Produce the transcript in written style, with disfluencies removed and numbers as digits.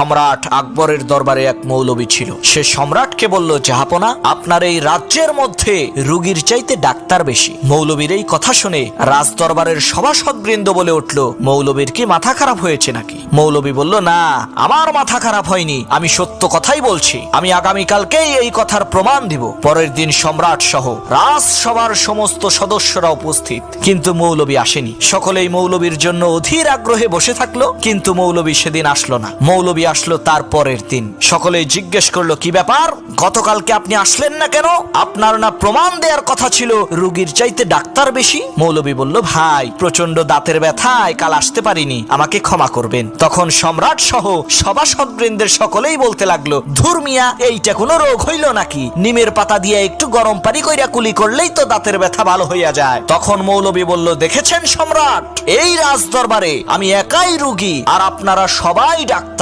সম্রাট আকবরের দরবারে এক মৌলবী ছিল। সে সম্রাটকে বলল, জাহাপনা, আপনার এই রাজ্যের মধ্যে রোগীর চাইতে ডাক্তার বেশি। মৌলবীর এই কথা শুনে রাজ দরবারের সভাসদবৃন্দ বলে উঠল, মৌলবীর কি মাথা খারাপ হয়েছে নাকি? মৌলবী বলল, না, আমার মাথা খারাপ হয়নি, আমি সত্য কথাই বলছি। আমি আগামীকালকেই এই কথার প্রমাণ দিব। পরের দিন সম্রাট সহ রাজসভার সমস্ত সদস্যরা উপস্থিত, কিন্তু মৌলবী আসেনি। সকলেই মৌলবীর জন্য অধীর আগ্রহে বসে থাকলো, কিন্তু মৌলবী সেদিন আসলো না। মৌলবী আসলো তার পরের দিন। সকলেই জিজ্ঞেস করলো, কি ব্যাপার, গতকালকে আপনি আসলেন না কেন? আপনার না প্রমাণ দেওয়ার কথা ছিল রোগীর চাইতে ডাক্তার বেশি? মৌলবী বলল, ভাই, প্রচন্ড দাঁতের ব্যথায় কাল আসতে পারিনি, আমাকে ক্ষমা করবেন। তখন সম্রাট সহ সভাসদবৃন্দের সকলেই বলতে লাগলো, ধুর মিয়া, এইটা কোনো রোগ হইল নাকি? নিমের পাতা দিয়ে একটু গরম পানি কইরা কুলি করলেই তো দাঁতের ব্যথা ভালো হইয়া যায়। তখন মৌলবী বলল, দেখেছেন সম্রাট, এই রাজ দরবারে আমি একাই রোগী আর আপনারা সবাই ডাক্তার।